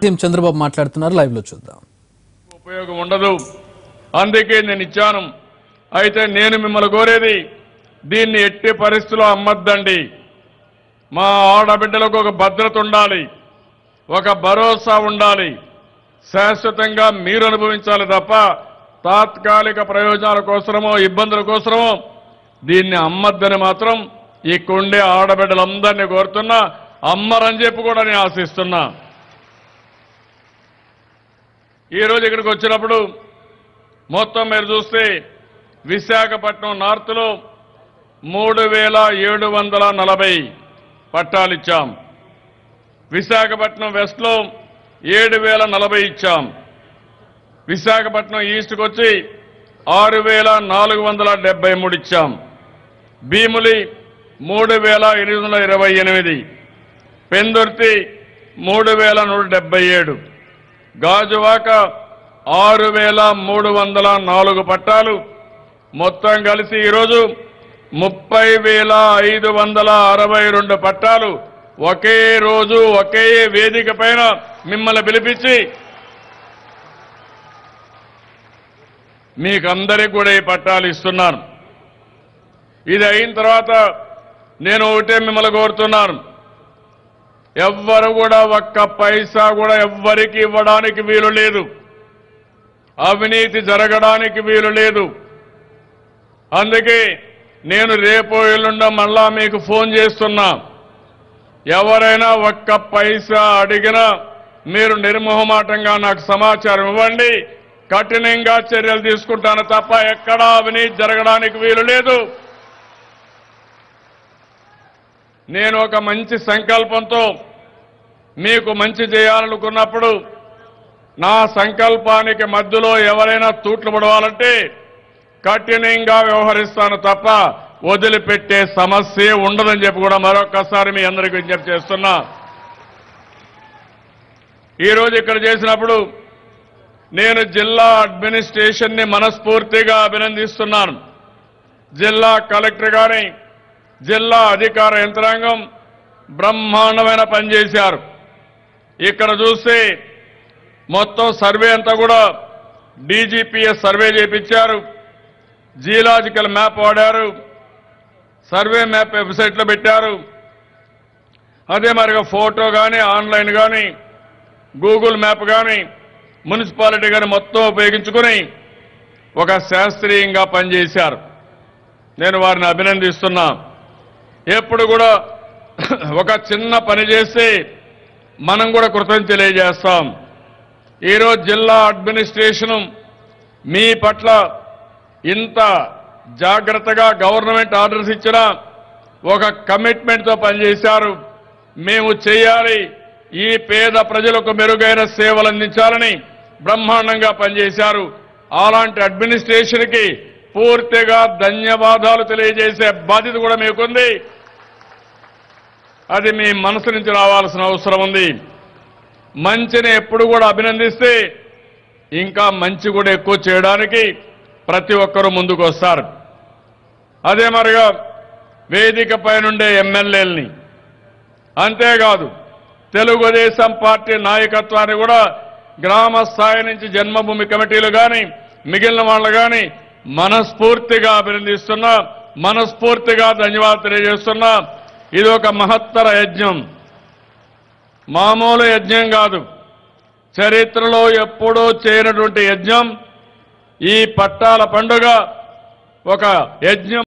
CM Chandrababu మాట్లాడుతున్నారు, live లో చూద్దాం. ఉపయోగం ఉండదు, అందుకే నేను ఇచ్చాను. అయితే నేను మిమ్మల్ని కోరేది, దీన్ని ఎట్టి పరిస్థితుల్లో అమ్మద్దండి. మా ఆడబిడ్డలకు ఒక భద్రత ఉండాలి, ఒక భరోసా ఉండాలి. శాశ్వతంగా మీరు అనుభవించాలి తప్ప తాత్కాలిక ప్రయోజనాల కోసమో ఇబ్బందుల కోసమో దీన్ని అమ్మద్దని మాత్రం ఈ కొండే ఆడబిడ్డలందరినీ కోరుతున్నా. అమ్మరని చెప్పి కూడా నేను ఆశిస్తున్నా. ఈరోజు ఇక్కడికి వచ్చినప్పుడు మొత్తం మీరు చూస్తే విశాఖపట్నం నార్త్లో 3740 పట్టాలు ఇచ్చాం. విశాఖపట్నం వెస్ట్లో 7040 ఇచ్చాం. విశాఖపట్నం ఈస్ట్కి వచ్చి 6473 ఇచ్చాం. భీములి 3828, పెందుర్తి 3177, గాజువాక 6304 పట్టాలు. మొత్తం కలిసి ఈరోజు 30,562 పట్టాలు ఒకే రోజు ఒకే వేదిక పైన మిమ్మల్ని పిలిపించి మీకందరికీ కూడా ఈ పట్టాలు ఇస్తున్నాను. ఇది అయిన తర్వాత నేను ఒకటే మిమ్మల్ని కోరుతున్నాను, ఎవ్వరు కూడా ఒక్క పైసా కూడా ఎవ్వరికి ఇవ్వడానికి వీలు లేదు, అవినీతి జరగడానికి వీలు లేదు. అందుకే నేను రేపో ఎల్లుండో మళ్ళా మీకు ఫోన్ చేస్తున్నా. ఎవరైనా ఒక్క పైసా అడిగినా మీరు నిర్మోహమాటంగా నాకు సమాచారం ఇవ్వండి, కఠినంగా చర్యలు తీసుకుంటాను తప్ప ఎక్కడా అవినీతి జరగడానికి వీలు లేదు. నేను ఒక మంచి సంకల్పంతో మీకు మంచి చేయాలనుకున్నప్పుడు నా సంకల్పానికి మధ్యలో ఎవరైనా తూట్లు పడవాలంటే కఠినంగా వ్యవహరిస్తాను తప్ప వదిలిపెట్టే సమస్య ఉండదని చెప్పి కూడా మరొక్కసారి మీ అందరికీ విజ్ఞప్తి చేస్తున్నా. ఈరోజు ఇక్కడ చేసినప్పుడు నేను జిల్లా అడ్మినిస్ట్రేషన్ని మనస్ఫూర్తిగా అభినందిస్తున్నాను. జిల్లా కలెక్టర్ గాని జిల్లా అధికార యంత్రాంగం బ్రహ్మాండమైన పనిచేశారు. ఇక్కడ చూస్తే మొత్తం సర్వే అంతా కూడా డీజీపీఎస్ సర్వే చేయించారు, జియోలాజికల్ మ్యాప్ వాడారు, సర్వే మ్యాప్ వెబ్సైట్లో పెట్టారు. అదే మరిగా ఫోటో కానీ ఆన్లైన్ కానీ గూగుల్ మ్యాప్ కానీ మున్సిపాలిటీ కానీ మొత్తం ఉపయోగించుకుని ఒక శాస్త్రీయంగా పనిచేశారు. నేను వారిని అభినందిస్తున్నా. ఎప్పుడు కూడా ఒక చిన్న పని చేస్తే మనం కూడా కృతజ్ఞత తెలియజేస్తాం. ఈరోజు జిల్లా అడ్మినిస్ట్రేషన్ మీ పట్ల ఇంత జాగ్రత్తగా గవర్నమెంట్ ఆర్డర్స్ ఇచ్చినా ఒక కమిట్మెంట్తో పనిచేశారు. మేము చేయాలి, ఈ పేద ప్రజలకు మెరుగైన సేవలు అందించాలని బ్రహ్మాండంగా పనిచేశారు. అలాంటి అడ్మినిస్ట్రేషన్కి పూర్తిగా ధన్యవాదాలు తెలియజేసే బాధ్యత కూడా మీకుంది. అది మీ మనసు నుంచి రావాల్సిన అవసరం ఉంది. మంచిని ఎప్పుడు కూడా అభినందిస్తే ఇంకా మంచి కూడా ఎక్కువ చేయడానికి ప్రతి ఒక్కరూ ముందుకు వస్తారు. అదే మరిగా వేదిక పైనుండే ఎమ్మెల్యేలని అంతేకాదు తెలుగుదేశం పార్టీ నాయకత్వాన్ని కూడా గ్రామ స్థాయి నుంచి జన్మభూమి కమిటీలు కానీ మిగిలిన వాళ్ళు కానీ మనస్ఫూర్తిగా అభినందిస్తున్నా, మనస్ఫూర్తిగా ధన్యవాదాలు తెలియజేస్తున్నా. ఇది ఒక మహత్తర యజ్ఞం, మామూలు యజ్ఞం కాదు. చరిత్రలో ఎప్పుడూ చేయనటువంటి యజ్ఞం. ఈ పట్టాల పండుగ ఒక యజ్ఞం.